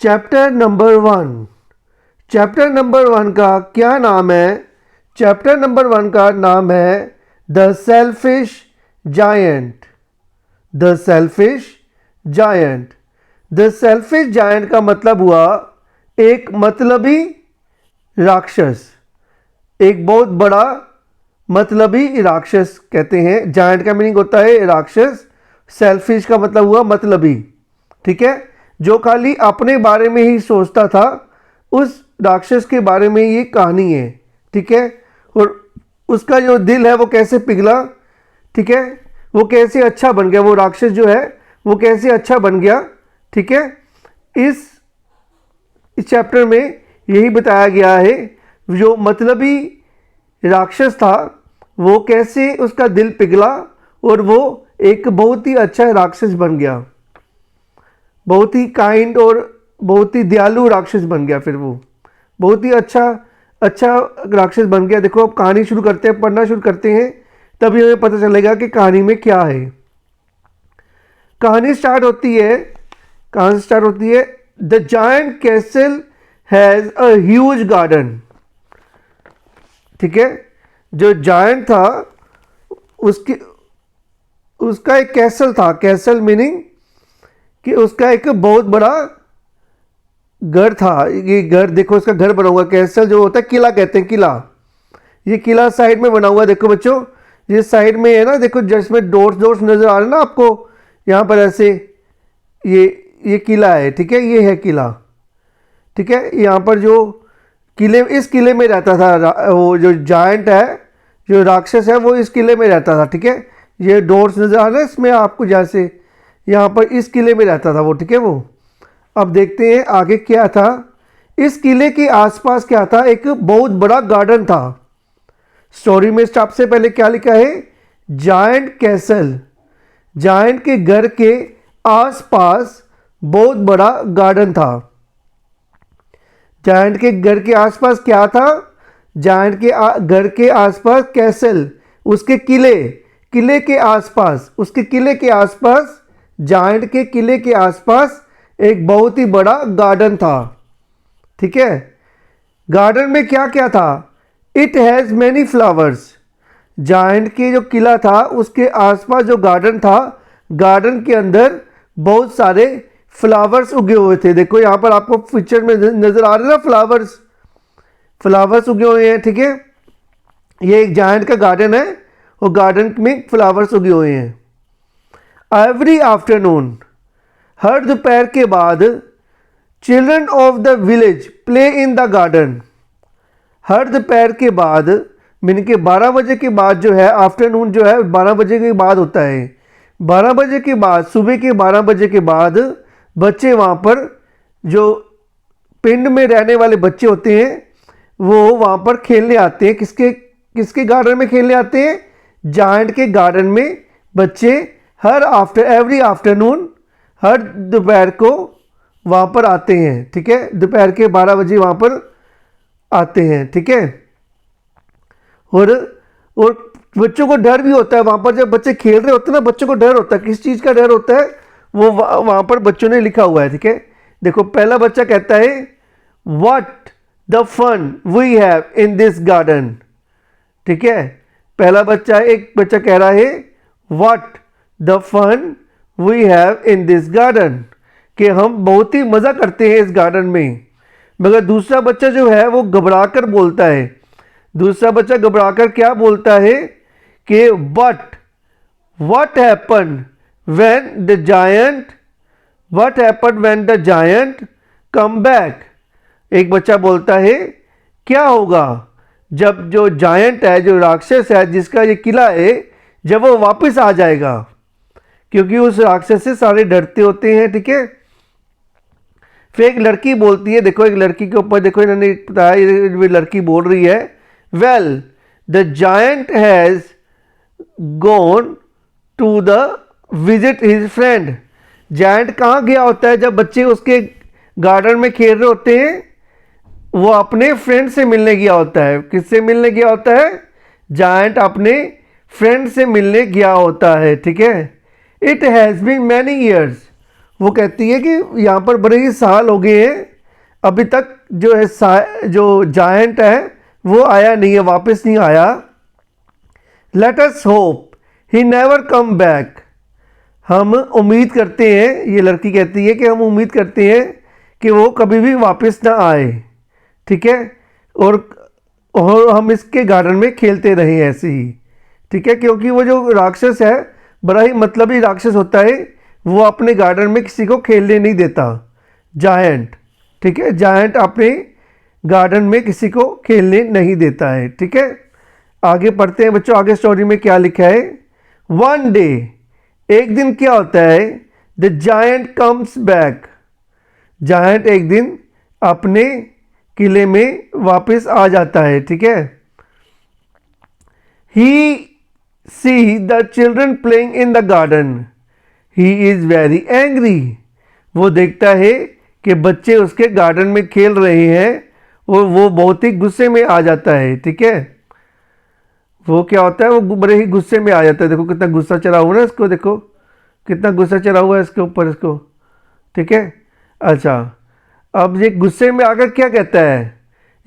Chapter number 1। Chapter number 1 का क्या नाम है? चैप्टर नंबर 1 का नाम है the selfish giant. The selfish giant. The selfish giant का मतलब हुआ एक मतलबी राक्षस, एक बहुत बड़ा मतलबी राक्षस कहते हैं। जायंट का मीनिंग होता है राक्षस, सेल्फिश का मतलब हुआ मतलबी, ठीक है, जो खाली अपने बारे में ही सोचता था। उस राक्षस के बारे में ये कहानी है, ठीक है। और उसका जो दिल है वो कैसे पिघला, ठीक है, वो कैसे अच्छा बन गया, वो राक्षस जो है वो कैसे अच्छा बन गया, ठीक है। इस चैप्टर में यही बताया गया है, जो मतलबी राक्षस था वो कैसे उसका दिल पिघला और वो एक बहुत ही अच्छा राक्षस बन गया, बहुत ही काइंड और बहुत ही दयालु राक्षस बन गया। फिर वो बहुत ही अच्छा राक्षस बन गया। देखो अब कहानी शुरू करते हैं, पढ़ना शुरू करते हैं, तभी हमें पता चलेगा कि कहानी में क्या है। कहानी स्टार्ट होती है, कहाँ से स्टार्ट होती है? The giant castle has a huge garden, ठीक है। जो जायंट था उसका एक कैसल था। कैसल मीनिंग कि उसका एक बहुत बड़ा घर था। ये घर देखो, इसका घर बना हुआ, कैसल जो होता है किला कहते हैं, किला। ये किला साइड में बना हुआ, देखो बच्चों, ये साइड में है ना, देखो जिसमें डॉट्स नजर आ रहे हैं ना आपको, यहाँ पर ऐसे ये किला है, ठीक है, ये है किला, ठीक है। यहाँ पर जो इस किले में रहता था वो जो जायंट है, जो राक्षस है, वो इस किले में रहता था, ठीक है। ये डोर्स नजर आ रहे हैं इसमें आपको, जैसे यहाँ पर इस किले में रहता था वो, ठीक है। वो अब देखते हैं आगे क्या था। इस किले के आसपास क्या था? एक बहुत बड़ा गार्डन था। स्टोरी में सबसे पहले क्या लिखा है? Giant castle. जायंट के घर के आसपास बहुत बड़ा गार्डन था। जायंट के घर के आसपास क्या था? जायंट के घर के आसपास कैसल, उसके किले के आसपास, उसके किले के आसपास, जायंट के किले के आसपास एक बहुत ही बड़ा गार्डन था, ठीक है। गार्डन में क्या क्या था? It has many flowers. Giant के जो किला था उसके आसपास जो गार्डन था, गार्डन के अंदर बहुत सारे फ्लावर्स उगे हुए थे। देखो यहाँ पर आपको पिक्चर में नजर आ रहे हैं ना, फ्लावर्स उगे हुए हैं, ठीक है। ये एक जायंट का गार्डन है और गार्डन में फ्लावर्स उगे हुए हैं। एवरी आफ्टरनून, हर दोपहर के बाद, children of the village play in the garden. हर दोपहर के बाद मीन के 12 बजे के बाद जो है, आफ्टरनून जो है 12 बजे के बाद होता है। 12 बजे के बाद, सुबह के 12 बजे के बाद बच्चे वहाँ पर, जो पिंड में रहने वाले बच्चे होते हैं, वो वहाँ पर खेलने आते हैं। किसके गार्डन में खेलने आते हैं? जायंट के गार्डन में बच्चे एवरी आफ्टरनून, हर दोपहर को वहाँ पर आते हैं, ठीक है। दोपहर के 12 बजे वहाँ पर आते हैं, ठीक है। और बच्चों को डर भी होता है वहाँ पर, जब बच्चे खेल रहे होते हैं ना, बच्चों को डर होता है। किस चीज़ का डर होता है? वो वहाँ पर बच्चों ने लिखा हुआ है, ठीक है। देखो पहला बच्चा कहता है what the fun we have in this garden, ठीक है। एक बच्चा कह रहा है what the fun we have in this garden, कि हम बहुत ही मज़ा करते हैं इस गार्डन में। मगर दूसरा बच्चा जो है वो घबराकर बोलता है। दूसरा बच्चा घबराकर क्या बोलता है कि but what happen when the giant come back. एक बच्चा बोलता है क्या होगा जब जो जायंट है, जो राक्षस है, जिसका ये किला है, जब वो वापस आ जाएगा, क्योंकि उस राक्षस से सारे डरते होते हैं, ठीक है। फिर एक लड़की बोलती है, देखो एक लड़की के ऊपर देखो इन्होंने बताया, ये लड़की बोल रही है well the giant has gone to the visit his friend. Giant कहाँ गया होता है जब बच्चे उसके गार्डन में खेल रहे होते हैं? वो अपने फ्रेंड से मिलने गया होता है। किससे मिलने गया होता है? जायंट अपने फ्रेंड से मिलने गया होता है, ठीक है। It has been many years, वो कहती है कि यहाँ पर बड़े ही साल हो गए हैं, अभी तक जो है जो जायंट है वो आया नहीं है, वापस नहीं आया। Let us hope he never come back. हम उम्मीद करते हैं, ये लड़की कहती है कि हम उम्मीद करते हैं कि वो कभी भी वापस ना आए, ठीक है, और हम इसके गार्डन में खेलते रहें ऐसे ही, ठीक है, क्योंकि वो जो राक्षस है बड़ा ही मतलबी राक्षस होता है, वो अपने गार्डन में किसी को खेलने नहीं देता, जायंट, ठीक है, जायंट अपने गार्डन में किसी को खेलने नहीं देता है, ठीक है। आगे पढ़ते हैं बच्चों, आगे स्टोरी में क्या लिखा है। वन डे, एक दिन क्या होता है, the giant comes back, giant एक दिन अपने किले में वापस आ जाता है, ठीक है। He see the children playing in the garden, he is very angry, वो देखता है कि बच्चे उसके गार्डन में खेल रहे हैं और वो बहुत ही गुस्से में आ जाता है, ठीक है। वो क्या होता है, वो बड़े ही गुस्से में आ जाता है, देखो कितना गुस्सा चढ़ा हुआ है इसको, देखो कितना गुस्सा चढ़ा हुआ है इसके ऊपर इसको, ठीक है। अच्छा, अब ये गुस्से में आकर क्या कहता है,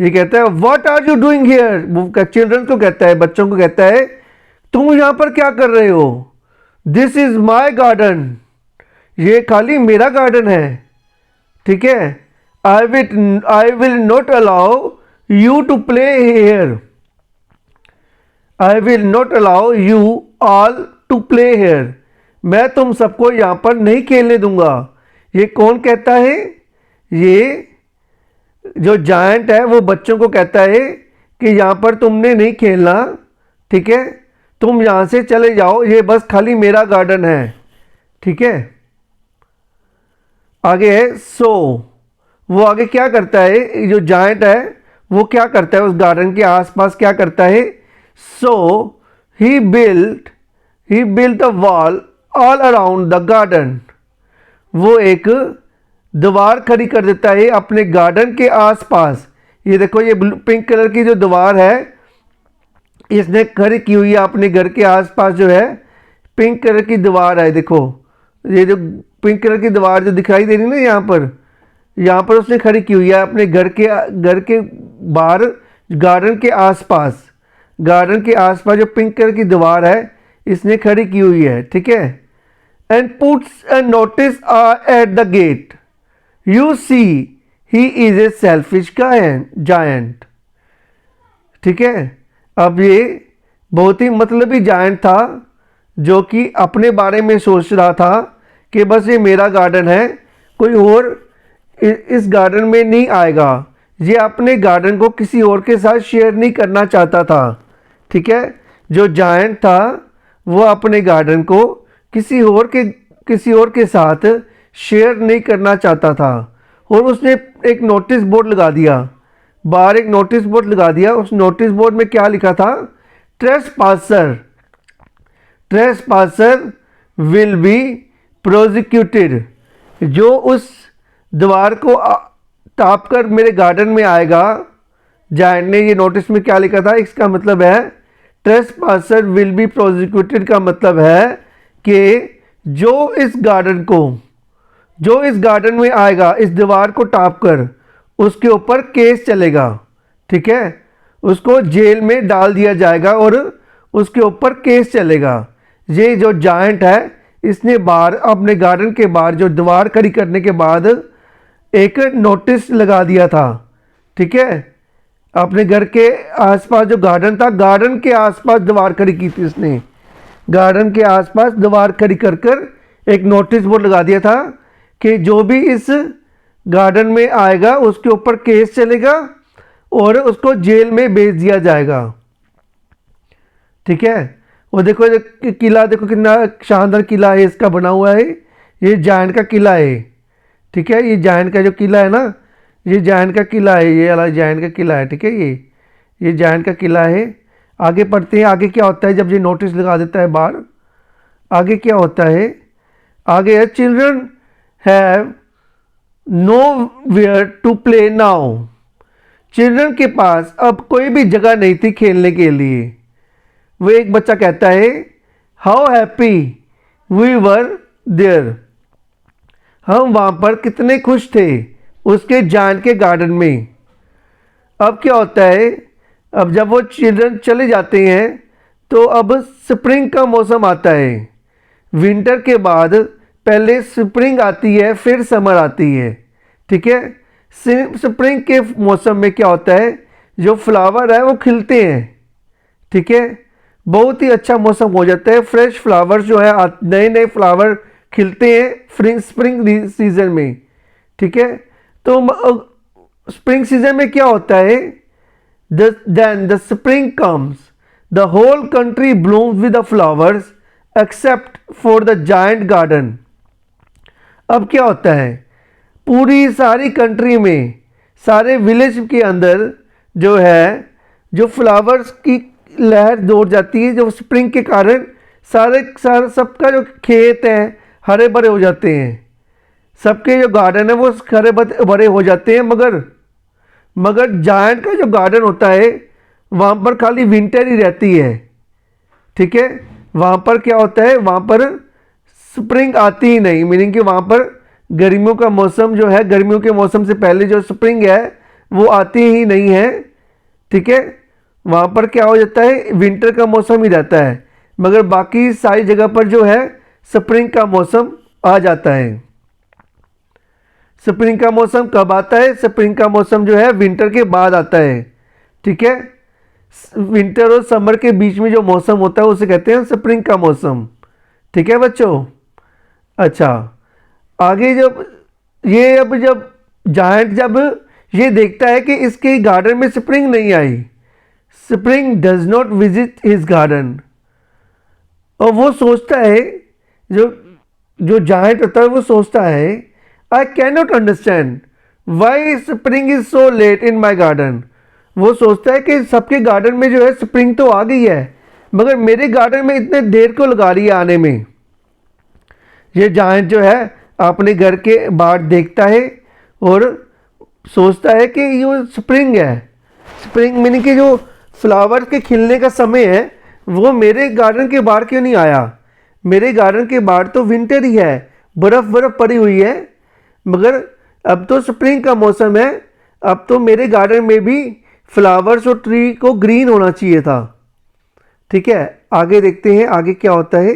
ये कहता है what are you doing here, वो चिल्ड्रन को कहता है, बच्चों को कहता है तुम यहाँ पर क्या कर रहे हो, दिस इज माई गार्डन, ये खाली मेरा गार्डन है, ठीक है। I will not allow you to play here, I will not allow you all to play here, मैं तुम सबको यहाँ पर नहीं खेलने दूंगा। ये कौन कहता है, ये जो जायंट है वो बच्चों को कहता है कि यहाँ पर तुमने नहीं खेलना, ठीक है, तुम यहाँ से चले जाओ, ये बस खाली मेरा गार्डन है, ठीक है। आगे है सो, वो आगे क्या करता है, जो जायंट है वो क्या करता है उस गार्डन के आसपास क्या करता है, so he built the wall all around the garden, वो एक दीवार खड़ी कर देता है अपने गार्डन के आसपास। ये देखो ये पिंक कलर की जो दीवार है इसने खड़ी की हुई है अपने घर के आसपास, जो है पिंक कलर की दीवार है, देखो ये जो पिंक कलर की दीवार जो दिखाई दे रही है ना यहाँ पर उसने खड़ी की हुई है अपने घर के बाहर, गार्डन के आसपास जो पिंक कलर की दीवार है इसने खड़ी की हुई है, ठीक है। And puts a notice at the gate, you see he is a selfish giant, ठीक है। अब ये बहुत ही मतलबी जायंट था जो कि अपने बारे में सोच रहा था कि बस ये मेरा गार्डन है, कोई और इस गार्डन में नहीं आएगा, ये अपने गार्डन को किसी और के साथ शेयर नहीं करना चाहता था, ठीक है। जो जायंट था वो अपने गार्डन को किसी और के साथ शेयर नहीं करना चाहता था, और उसने एक नोटिस बोर्ड लगा दिया, बाहर एक नोटिस बोर्ड लगा दिया। उस नोटिस बोर्ड में क्या लिखा था, ट्रेसपासर विल बी प्रोसिक्यूटेड, जो उस दीवार को टाप कर मेरे गार्डन में आएगा, जायंट ने ये नोटिस में क्या लिखा था, इसका मतलब है ट्रेसपासर विल बी प्रोसिक्यूटेड का मतलब है कि जो इस गार्डन में आएगा, इस दीवार को टाप कर उसके ऊपर केस चलेगा, ठीक है, उसको जेल में डाल दिया जाएगा और उसके ऊपर केस चलेगा। ये जो जायंट है इसने बाहर अपने गार्डन के बाहर जो दीवार खड़ी करने के बाद एक नोटिस लगा दिया था, ठीक है। अपने घर के आसपास जो गार्डन था, गार्डन के आसपास दीवार खड़ी की थी उसने, गार्डन के आसपास दीवार खड़ी कर एक नोटिस बोर्ड लगा दिया था कि जो भी इस गार्डन में आएगा उसके ऊपर केस चलेगा और उसको जेल में भेज दिया जाएगा, ठीक है। और देखो किला, देखो कितना शानदार किला है इसका बना हुआ है, ये जायंट का किला है, ठीक है। ये जायंट का जो किला है ना, ये जायंट का किला है, ये वाला जायंट का किला है, ठीक है। ये जायंट का किला है। आगे पढ़ते हैं, आगे क्या होता है जब ये नोटिस लगा देता है बाहर, आगे क्या होता है, आगे है children have nowhere to play now, children के पास अब कोई भी जगह नहीं थी खेलने के लिए। वो एक बच्चा कहता है how happy we were there, हम वहाँ पर कितने खुश थे उसके जायंट के गार्डन में। अब क्या होता है, अब जब वो चिल्ड्रन चले जाते हैं तो अब स्प्रिंग का मौसम आता है। विंटर के बाद पहले स्प्रिंग आती है, फिर समर आती है। ठीक है, स्प्रिंग के मौसम में क्या होता है, जो फ्लावर है वो खिलते हैं। ठीक है, बहुत ही अच्छा मौसम हो जाता है, फ्रेश फ्लावर्स जो है नए नए फ्लावर खिलते हैं स्प्रिंग सीजन में। ठीक है, तो स्प्रिंग सीजन में क्या होता है, then the spring comes, the whole country blooms with the flowers except for the giant garden। अब क्या होता है, पूरी सारी कंट्री में, सारे विलेज के अंदर जो है, जो फ्लावर्स की लहर दौड़ जाती है, जो स्प्रिंग के कारण सारे सबका जो खेत है हरे भरे हो जाते हैं, सबके जो गार्डन है वो हरे भरे हो जाते हैं। मगर जायंट का जो गार्डन होता है वहाँ पर खाली विंटर ही रहती है। ठीक है, वहाँ पर क्या होता है, वहाँ पर स्प्रिंग आती ही नहीं, मीनिंग कि वहाँ पर गर्मियों का मौसम जो है, गर्मियों के मौसम से पहले जो स्प्रिंग है वो आती ही नहीं है। ठीक है, वहाँ पर क्या हो जाता है, विंटर का मौसम ही रहता है, मगर बाकी सारी जगह पर जो है स्प्रिंग का मौसम आ जाता है। स्प्रिंग का मौसम कब आता है, स्प्रिंग का मौसम जो है विंटर के बाद आता है। ठीक है, विंटर और समर के बीच में जो मौसम होता है उसे कहते हैं स्प्रिंग का मौसम। ठीक है बच्चों, अच्छा आगे जब जायंट जब ये देखता है कि इसके गार्डन में स्प्रिंग नहीं आई, spring does not visit his garden, और वो सोचता है, जो जायंट होता है वो सोचता है, I can not understand why spring is so let in my garden. वो सोचता है कि सबके गार्डन में जो है स्प्रिंग तो आ गई है, मगर मेरे गार्डन में इतने देर को लगा रही है आने में। ये जायंट जो है अपने घर के बाहर देखता है और सोचता है कि ये स्प्रिंग है, स्प्रिंग मीनिंग कि जो फ्लावर के खिलने का समय है वो मेरे गार्डन के बाहर क्यों नहीं आया। मेरे गार्डन के बाहर तो विंटर ही है, बर्फ़ पड़ी हुई है, मगर अब तो स्प्रिंग का मौसम है, अब तो मेरे गार्डन में भी फ्लावर्स और ट्री को ग्रीन होना चाहिए था। ठीक है, आगे देखते हैं आगे क्या होता है।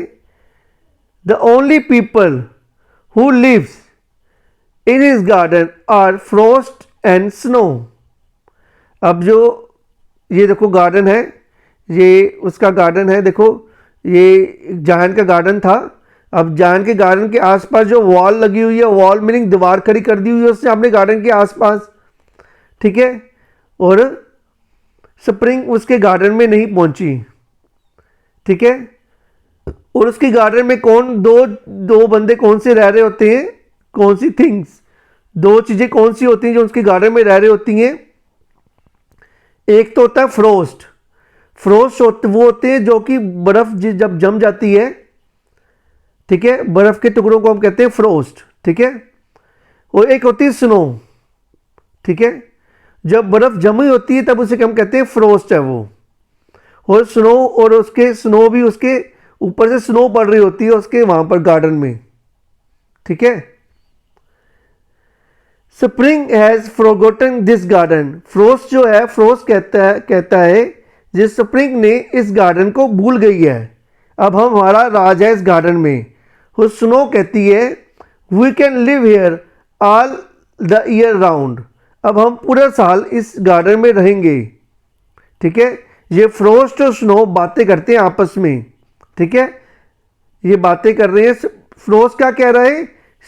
The only people who lives in his garden are frost and snow. अब जो ये देखो गार्डन है, ये उसका गार्डन है, देखो ये जायंट का गार्डन था। अब जायंट के गार्डन के आसपास जो वॉल लगी हुई है, वॉल मीनिंग दीवार खड़ी कर दी हुई है उसने अपने गार्डन के आसपास। ठीक है, और स्प्रिंग उसके गार्डन में नहीं पहुंची। ठीक है, और उसके गार्डन में दो बंदे कौन से रह रहे होते हैं, कौन सी थिंग्स, दो चीज़ें कौन सी होती हैं जो उसके गार्डन में रह रही होती हैं। एक तो होता है फ्रोस्ट वो होते हैं जो कि बर्फ़ जब जम जाती है, ठीक है, बर्फ़ के टुकड़ों को हम कहते हैं फ्रोस्ट। ठीक है, और एक होती है स्नो। ठीक है, जब बर्फ़ जमी होती है तब उसे हम कहते हैं फ्रोस्ट है वो। और स्नो, और उसके स्नो भी उसके ऊपर से स्नो पड़ रही होती है उसके वहाँ पर गार्डन में। ठीक है, spring has forgotten this garden. Frost जो है, फ्रोस्ट कहता है जिस स्प्रिंग ने इस गार्डन को भूल गई है, अब हमारा राज है इस गार्डन में। वो स्नो कहती है we can live here all the year round, अब हम पूरा साल इस गार्डन में रहेंगे। ठीक है, ये फ्रोस्ट और स्नो बातें करते हैं आपस में। ठीक है, ये बातें कर रहे हैं। फ्रोस्ट क्या कह रहा है,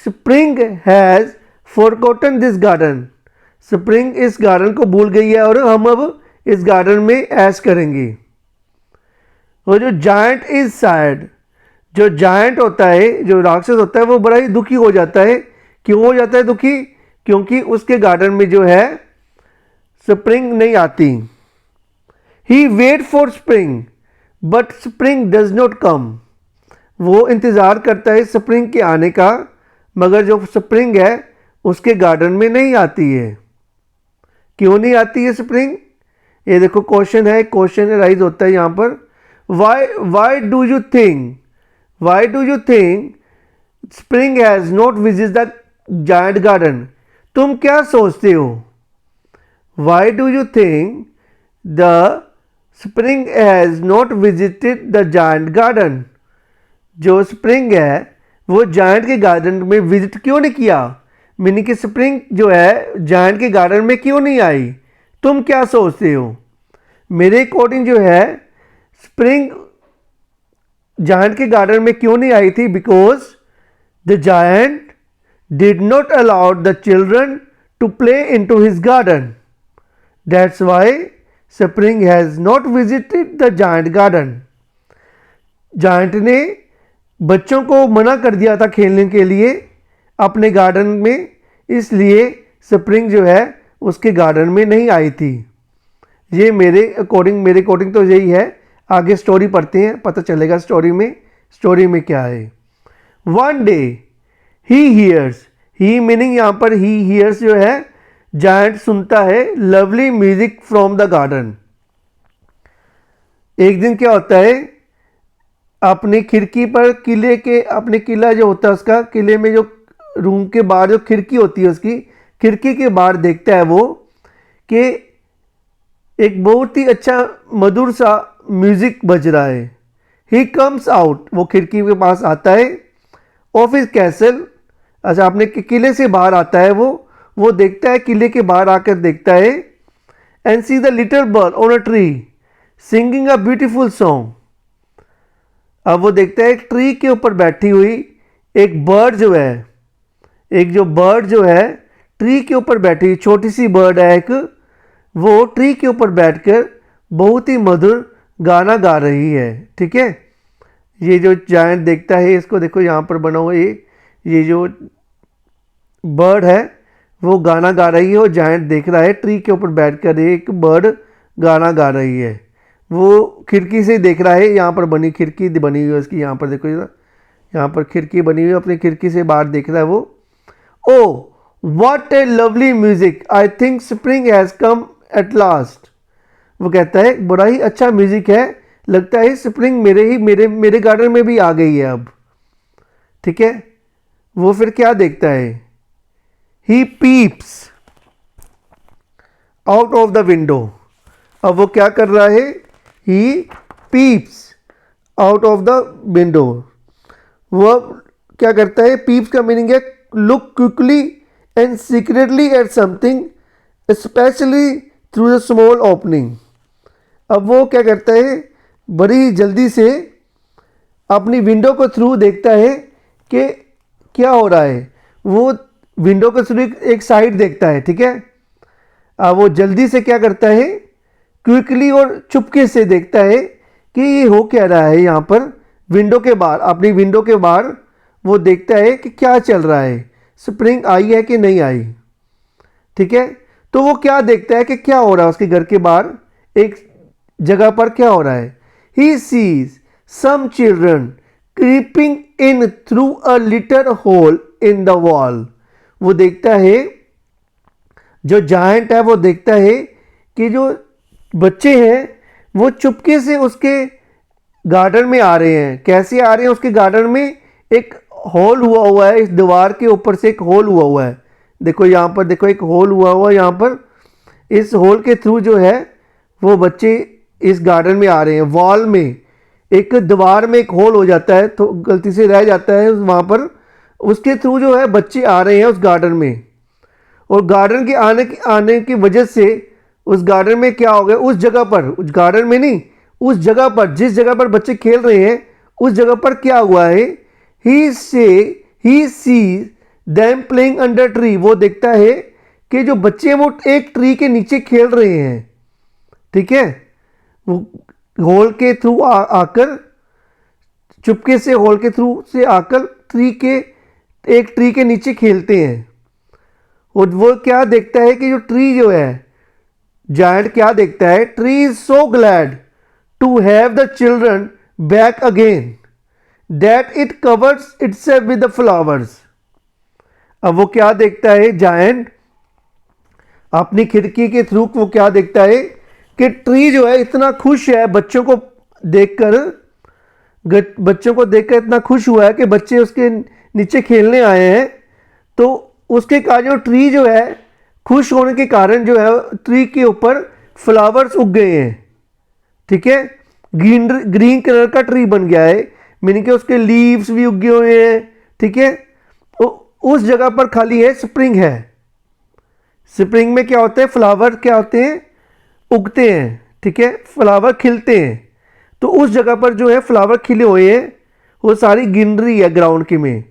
spring has forgotten this garden, spring इस गार्डन को भूल गई है और हम अब इस गार्डन में ऐश करेंगे। और जो जायंट इज सैड, जो जायंट होता है, जो राक्षस होता है, वो बड़ा ही दुखी हो जाता है। क्यों हो जाता है दुखी, क्योंकि उसके गार्डन में जो है स्प्रिंग नहीं आती। He wait for spring but spring does not come, वो इंतज़ार करता है स्प्रिंग के आने का, मगर जो स्प्रिंग है उसके गार्डन में नहीं आती है। क्यों नहीं आती है स्प्रिंग, ये देखो क्वेश्चन है, क्वेश्चन राइज होता है यहाँ पर। Why do you think spring has not visit the giant garden, तुम क्या सोचते हो? Why do you think the spring has not visited the giant garden? जो स्प्रिंग है वो जायंट के गार्डन में विजिट क्यों नहीं किया? मीनिंग कि स्प्रिंग जो है जायंट के गार्डन में क्यों नहीं आई? तुम क्या सोचते हो? मेरे अकॉर्डिंग जो है स्प्रिंग जायंट के गार्डन में क्यों नहीं आई थी? Because the giant did not allow the children to play into his garden. That's why spring has not visited the giant garden. Giant ने बच्चों को मना कर दिया था खेलने के लिए अपने गार्डन में, इसलिए स्प्रिंग जो है उसके गार्डन में नहीं आई थी। ये मेरे अकॉर्डिंग तो यही है। आगे स्टोरी पढ़ते हैं, पता चलेगा स्टोरी में क्या है। One day he hears, he meaning यहाँ पर ही हियर्स जो है जायंट सुनता है lovely music from the garden. एक दिन क्या होता है, अपनी खिड़की पर अपने किला जो होता है उसका, किले में जो रूम के बाहर जो खिड़की होती है उसकी खिड़की के बाहर देखता है वो कि एक बहुत ही अच्छा मधुर सा म्यूजिक बज रहा है। ही कम्स आउट, वो खिड़की के पास आता है। ऑफ हिज कैसल, अच्छा अपने किले से बाहर आता है वो देखता है, किले के बाहर आकर देखता है। And see the little bird on a tree singing a beautiful song. अब वो देखता है एक ट्री के ऊपर बैठी हुई एक बर्ड जो है ट्री के ऊपर बैठी, छोटी सी बर्ड है एक, वो ट्री के ऊपर बैठकर बहुत ही मधुर गाना गा रही है। ठीक है, ये जो जायंट देखता है इसको, देखो यहाँ पर बना हुआ ये जो बर्ड है वो गाना गा रही है और जायंट देख रहा है ट्री के ऊपर बैठकर एक बर्ड गाना गा रही है। वो खिड़की से देख रहा है, यहाँ पर खिड़की बनी हुई है उसकी, यहाँ पर देखो यहाँ पर खिड़की बनी हुई है, अपनी खिड़की से बाहर देख रहा है वो। Oh what A lovely music, I think spring has come at last. वो कहता है बड़ा ही अच्छा म्यूजिक है, लगता है स्प्रिंग मेरे गार्डन में भी आ गई है अब। ठीक है, वो फिर क्या देखता है, he peeps out of the window. अब वो क्या कर रहा है, he peeps out of the window. वो क्या करता है, पीप्स का मीनिंग है look quickly and secretly at something specially through the small opening. अब वो क्या करता है, बड़ी जल्दी से अपनी विंडो को थ्रू देखता है कि क्या हो रहा है। वो विंडो के थ्रू एक साइड देखता है। ठीक है, अब वो जल्दी से क्या करता है, क्विकली और चुपके से देखता है कि ये हो क्या रहा है यहाँ पर विंडो के बाहर। अपनी विंडो के बाहर वो देखता है कि क्या चल रहा है, स्प्रिंग आई है कि नहीं आई। ठीक है, तो वो क्या देखता है कि क्या हो रहा है उसके घर के बाहर एक जगह पर क्या हो रहा है। He sees some children creeping in through a little hole in the wall. वो देखता है, जो जायंट है वो देखता है कि जो बच्चे हैं वो चुपके से उसके गार्डन में आ रहे हैं। कैसे आ रहे हैं, उसके गार्डन में एक होल हुआ है, इस दीवार के ऊपर से एक होल हुआ है। देखो यहाँ पर, देखो एक होल हुआ है यहाँ पर। इस होल के थ्रू जो है वो बच्चे इस गार्डन में आ रहे हैं। वॉल में एक दीवार में एक होल हो जाता है तो गलती से रह जाता है वहाँ पर, उसके थ्रू जो है बच्चे आ रहे हैं उस गार्डन में। और गार्डन के आने की वजह से उस गार्डन में क्या हो गया, उस जगह पर, उस गार्डन में नहीं, उस जगह पर जिस जगह पर बच्चे खेल रहे हैं उस जगह पर क्या हुआ है, he seize them playing under tree. वो देखता है कि जो बच्चे वो एक ट्री के नीचे खेल रहे हैं। ठीक है, वो होल के थ्रू आकर चुपके से होल के थ्रू से आकर एक ट्री के नीचे खेलते हैं। और वो क्या देखता है कि जो ट्री जो है, जायंट क्या देखता है, tree is so glad to have the children back again that it covers itself with the flowers. अब वो क्या देखता है, जायंट अपनी खिड़की के थ्रू वो क्या देखता है कि ट्री जो है इतना खुश है बच्चों को देखकर इतना खुश हुआ है कि बच्चे उसके नीचे खेलने आए हैं। तो उसके कारण जो ट्री जो है खुश होने के कारण जो है ट्री के ऊपर फ्लावर्स उग गए हैं, ठीक है। ग्रीन कलर का ट्री बन गया है, मीनिंग कि उसके लीव्स भी उगे हुए हैं, ठीक है। उस जगह पर खाली है स्प्रिंग है। स्प्रिंग में क्या होता है, फ्लावर क्या होते हैं, उगते हैं, ठीक है, फ्लावर खिलते हैं। तो उस जगह पर जो है फ्लावर खिले हुए हैं, वो सारी ग्रीनरी है ग्राउंड की में,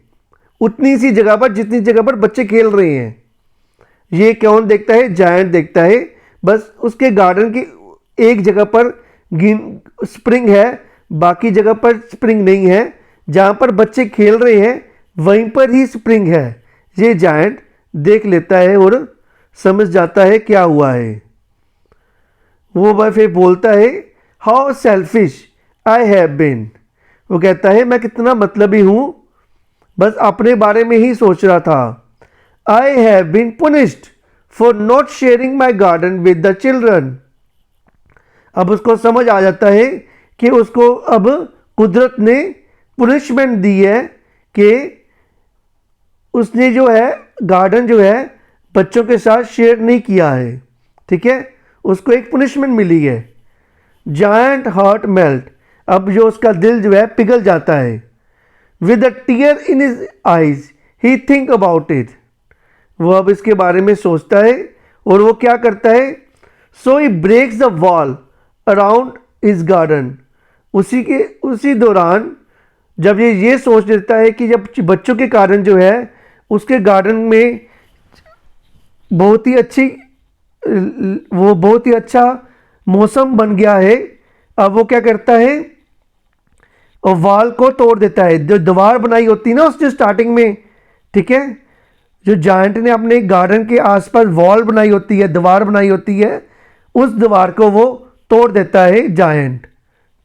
उतनी सी जगह पर जितनी जगह पर बच्चे खेल रहे हैं। ये कौन देखता है, जायंट देखता है। बस उसके गार्डन की एक जगह पर स्प्रिंग है, बाकी जगह पर स्प्रिंग नहीं है। जहाँ पर बच्चे खेल रहे हैं वहीं पर ही स्प्रिंग है। ये जायंट देख लेता है और समझ जाता है क्या हुआ है। वो वह फिर बोलता है, how selfish I have been. वो कहता है मैं कितना मतलबी हूँ, बस अपने बारे में ही सोच रहा था। I have been punished for not sharing my garden with the children. अब उसको समझ आ जाता है कि उसको अब कुदरत ने पुनिशमेंट दी है कि उसने जो है गार्डन जो है बच्चों के साथ शेयर नहीं किया है, ठीक है। उसको एक पुनिशमेंट मिली है। जायंट हार्ट मेल्ट, अब जो उसका दिल जो है पिघल जाता है। With a tier in his eyes he think about it. वो अब इसके बारे में सोचता है और वो क्या करता है, so he breaks the wall around his garden. उसी दौरान जब ये सोच लेता है कि जब बच्चों के कारण जो है उसके गार्डन में बहुत ही अच्छा मौसम बन गया है। अब वो क्या करता है, और वॉल को तोड़ देता है। जो दीवार बनाई होती है ना उसने स्टार्टिंग में, ठीक है, जो जायंट ने अपने गार्डन के आसपास वॉल बनाई होती है, दीवार बनाई होती है, उस दीवार को वो तोड़ देता है जायंट,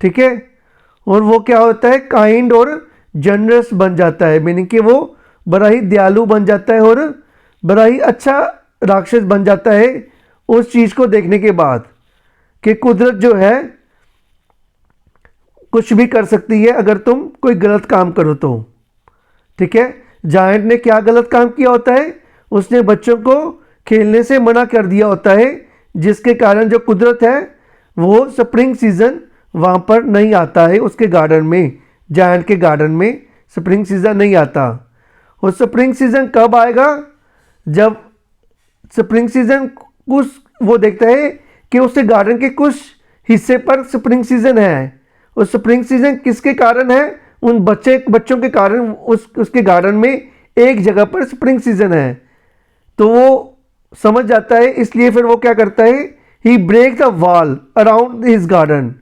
ठीक है। और वो क्या होता है, काइंड और जनरस बन जाता है, मीनिंग कि वो बड़ा ही दयालु बन जाता है और बड़ा ही अच्छा राक्षस बन जाता है उस चीज़ को देखने के बाद कि कुदरत जो है कुछ भी कर सकती है अगर तुम कोई गलत काम करो तो, ठीक है। जायंट ने क्या गलत काम किया होता है, उसने बच्चों को खेलने से मना कर दिया होता है, जिसके कारण जो कुदरत है वो स्प्रिंग सीजन वहाँ पर नहीं आता है उसके गार्डन में। जायंट के गार्डन में स्प्रिंग सीजन नहीं आता। और स्प्रिंग सीजन कब आएगा, जब स्प्रिंग सीजन कुछ वो देखता है कि उसके गार्डन के कुछ हिस्से पर स्प्रिंग सीजन है। और स्प्रिंग सीजन किसके कारण है, उन बच्चों के कारण उसके गार्डन में एक जगह पर स्प्रिंग सीजन है। तो वो समझ जाता है, इसलिए फिर वो क्या करता है, he break the wall around his garden.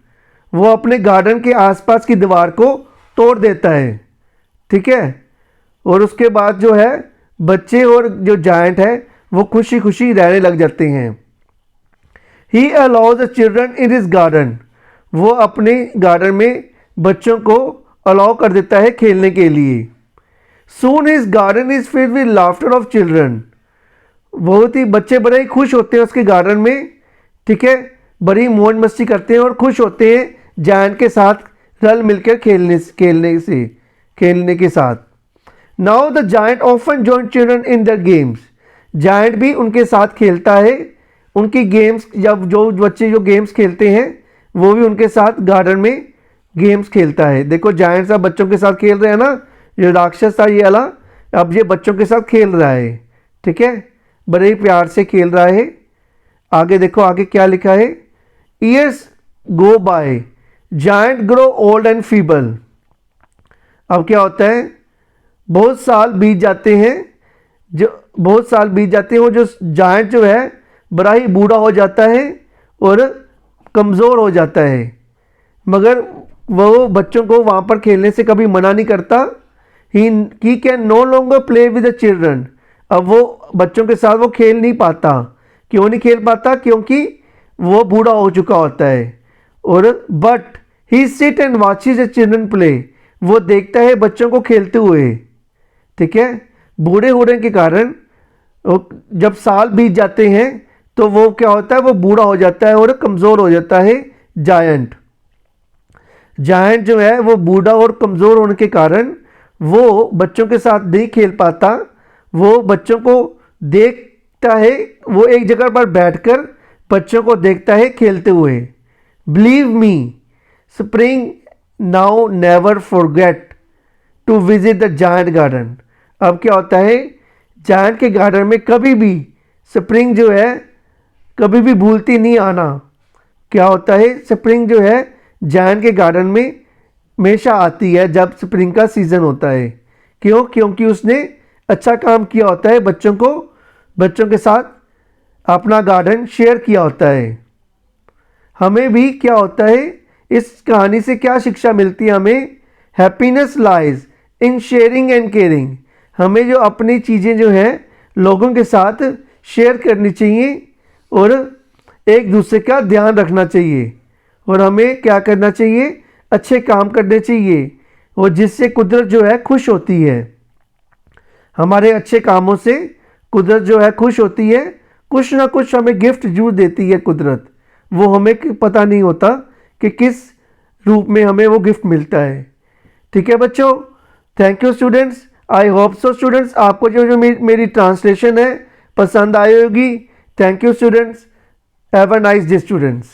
वो अपने गार्डन के आसपास की दीवार को तोड़ देता है, ठीक है। और उसके बाद जो है बच्चे और जो जायंट है वो खुशी खुशी रहने लग जाते हैं। ही allows the children in his garden. वो अपने गार्डन में बच्चों को अलाउ कर देता है खेलने के लिए। Soon his garden is filled with laughter of children. बहुत ही बच्चे बड़े ही खुश होते हैं उसके गार्डन में, ठीक है, बड़ी मौज मस्ती करते हैं और खुश होते हैं जायंट के साथ रल मिलकर खेलने के साथ। Now the giant often join children in the games. Giant भी उनके साथ खेलता है, उनकी गेम्स, जब जो बच्चे जो गेम्स खेलते हैं वो भी उनके साथ गार्डन में गेम्स खेलता है। देखो जायंट सब बच्चों के साथ खेल रहे हैं ना, जो राक्षस था ये वाला अब ये बच्चों के साथ खेल रहा है, ठीक है, बड़े ही प्यार से खेल रहा है। आगे देखो आगे क्या लिखा है, years go by giant grow old and feeble. अब क्या होता है, बहुत साल बीत जाते हैं, वो जो जायंट जो है बड़ा ही बूढ़ा हो जाता है और कमज़ोर हो जाता है, मगर वो बच्चों को वहाँ पर खेलने से कभी मना नहीं करता। He can no longer play with the children. अब वो बच्चों के साथ वो खेल नहीं पाता। क्यों नहीं खेल पाता, क्योंकि वो बूढ़ा हो चुका होता है। और but he sit and watches the children play. वो देखता है बच्चों को खेलते हुए, ठीक है। बूढ़े होने के कारण जब साल बीत जाते हैं तो वो क्या होता है, वो बूढ़ा हो जाता है और कमज़ोर हो जाता है जायंट। जायंट जो है वो बूढ़ा और कमज़ोर होने के कारण वो बच्चों के साथ नहीं खेल पाता, वो बच्चों को देखता है, वो एक जगह पर बैठकर बच्चों को देखता है खेलते हुए। Believe me, spring now never forget to visit the giant garden. अब क्या होता है, जायंट के गार्डन में कभी भी स्प्रिंग जो है कभी भी भूलती नहीं आना। क्या होता है, स्प्रिंग जो है जायंट के गार्डन में हमेशा आती है जब स्प्रिंग का सीज़न होता है। क्यों? क्योंकि उसने अच्छा काम किया होता है, बच्चों के साथ अपना गार्डन शेयर किया होता है। हमें भी क्या होता है, इस कहानी से क्या शिक्षा मिलती है हमें? Happiness lies in sharing and caring. हमें जो अपनी चीज़ें जो है लोगों के साथ शेयर करनी चाहिए और एक दूसरे का ध्यान रखना चाहिए, और हमें क्या करना चाहिए, अच्छे काम करने चाहिए, और जिससे कुदरत जो है खुश होती है। हमारे अच्छे कामों से कुदरत जो है खुश होती है। कुछ ना कुछ हमें गिफ्ट जरूर देती है कुदरत, वो हमें पता नहीं होता कि किस रूप में हमें वो गिफ्ट मिलता है। ठीक है बच्चों, thank you students. I hope so students आपको जो मेरी ट्रांसलेशन है पसंद आई होगी। Thank you students, have a nice day students.